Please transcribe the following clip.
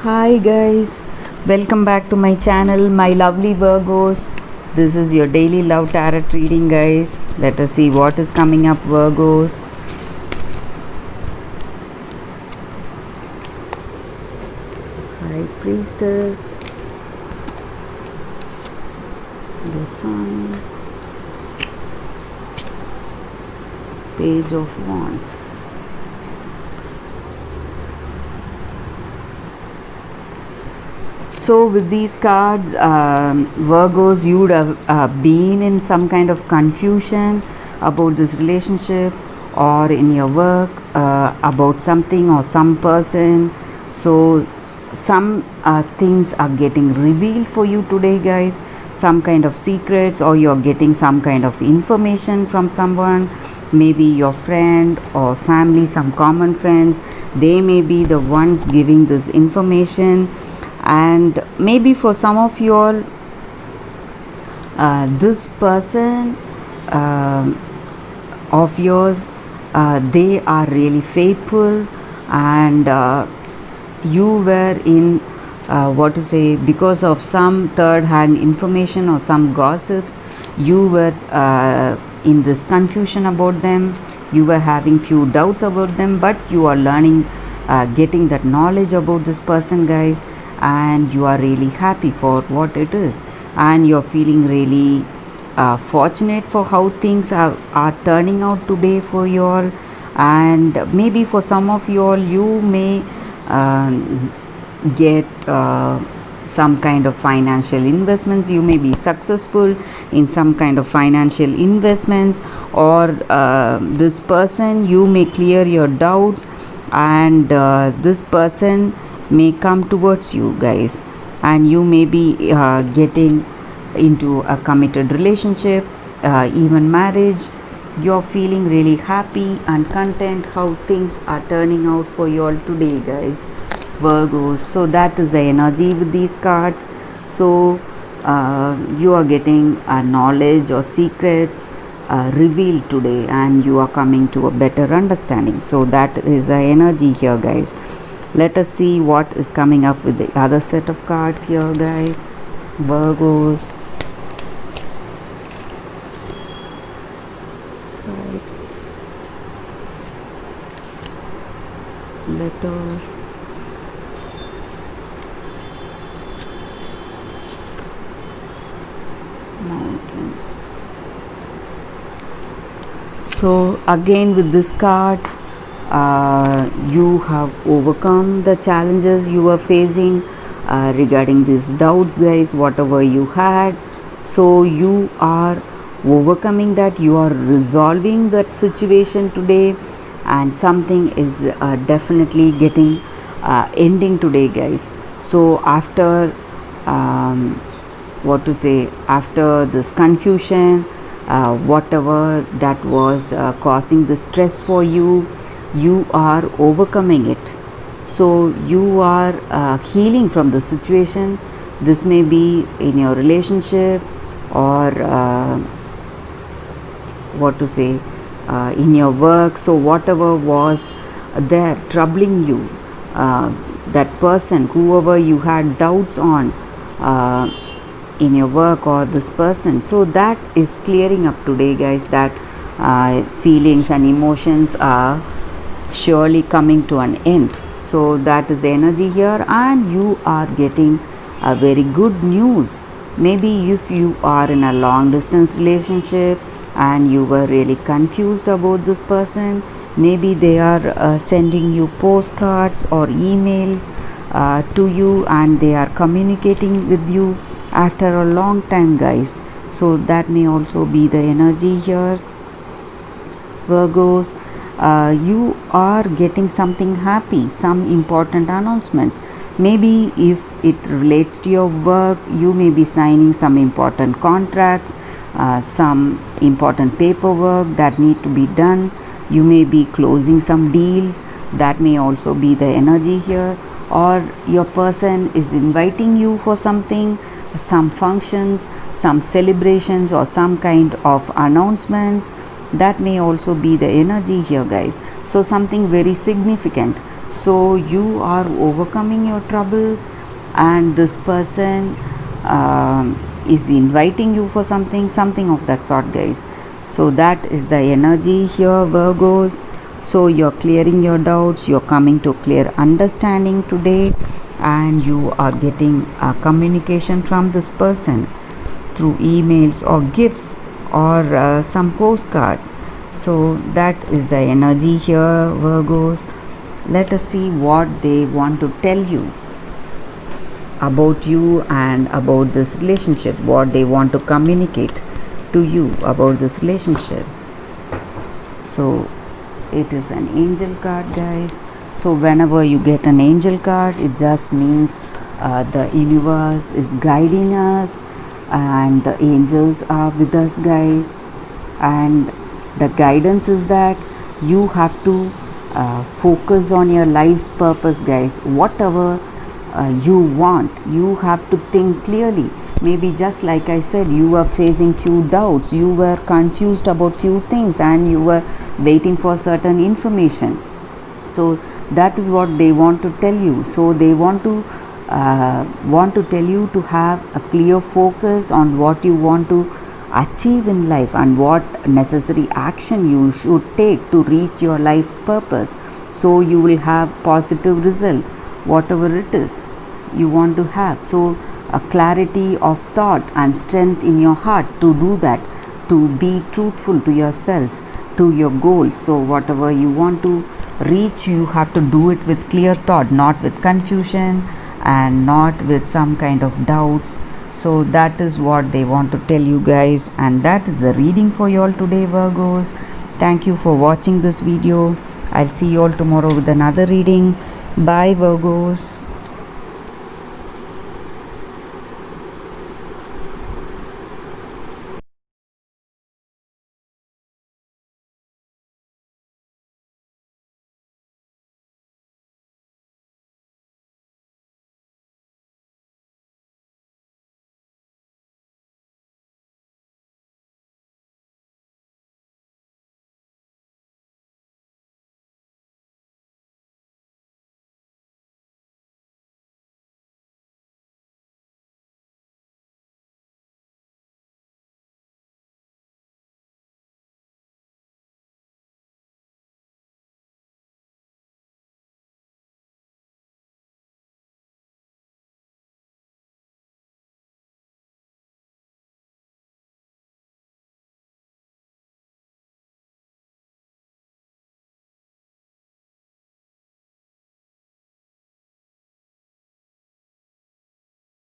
Hi guys, welcome back to my channel, my lovely Virgos. This is your daily love tarot reading, guys. Let us see what is coming up, Virgos. High Priestess, the Sun, Page of Wands. So with these cards, Virgos, you would have been in some kind of confusion about this relationship or in your work, about something or some person. So some things are getting revealed for you today, guys. Some kind of secrets, or you're getting some kind of information from someone, maybe your friend or family, some common friends. They may be the ones giving this information, and maybe for some of you all, this person of yours, they are really faithful, and you were in what to say, because of some third hand information or some gossips, you were in this confusion about them. You were having few doubts about them, but you are learning, getting that knowledge about this person, guys, and you are really happy for what it is, and you're feeling really fortunate for how things are turning out today for you all. And maybe for some of you all, you may get some kind of financial investments. You may be successful in some kind of financial investments, or this person, you may clear your doubts, and this person may come towards you, guys, and you may be getting into a committed relationship, even marriage. You're feeling really happy and content how things are turning out for you all today, guys, Virgos. So that is the energy with these cards. So you are getting knowledge or secrets revealed today, and you are coming to a better understanding. So that is the energy here, guys. Let us see what is coming up with the other set of cards here, guys, Virgos. Letter, mountains. So again with these cards, you have overcome the challenges you were facing regarding these doubts, guys, whatever you had. So you are overcoming that, you are resolving that situation today, and something is definitely getting ending today, guys. So after what to say, after this confusion, whatever that was causing the stress for you, you are overcoming it. So you are healing from the situation. This may be in your relationship, or what to say, in your work. So whatever was there troubling you, that person, whoever you had doubts on in your work, or this person, so that is clearing up today, guys. That feelings and emotions are surely coming to an end. So that is the energy here, and you are getting a very good news. Maybe if you are in a long distance relationship and you were really confused about this person, maybe they are sending you postcards or emails to you, and they are communicating with you after a long time, guys. So that may also be the energy here, Virgos. You are getting something happy, some important announcements. Maybe if it relates to your work, you may be signing some important contracts, some important paperwork that need to be done. You may be closing some deals. That may also be the energy here. Or your person is inviting you for something, some functions, some celebrations, or some kind of announcements. That may also be the energy here, guys. So something very significant. So you are overcoming your troubles, and this person is inviting you for something of that sort, guys. So that is the energy here, Virgos. So you're clearing your doubts, you're coming to clear understanding today, and you are getting a communication from this person through emails or gifts or some postcards. So that is the energy here, Virgos. Let us see what they want to tell you about you and about this relationship, what they want to communicate to you about this relationship. So it is an angel card, guys. So whenever you get an angel card, it just means the universe is guiding us and the angels are with us, guys. And the guidance is that you have to focus on your life's purpose, guys. Whatever you want, you have to think clearly. Maybe just like I said, you were facing few doubts, you were confused about few things, and you were waiting for certain information. So that is what they want to tell you. So they want to tell you to have a clear focus on what you want to achieve in life and what necessary action you should take to reach your life's purpose. So you will have positive results, whatever it is you want to have. So a clarity of thought and strength in your heart to do that, to be truthful to yourself, to your goals. So whatever you want to reach, you have to do it with clear thought, not with confusion and not with some kind of doubts. So that is what they want to tell you, guys, and that is the reading for you all today, Virgos. Thank you for watching this video. I'll see you all tomorrow with another reading. Bye, Virgos.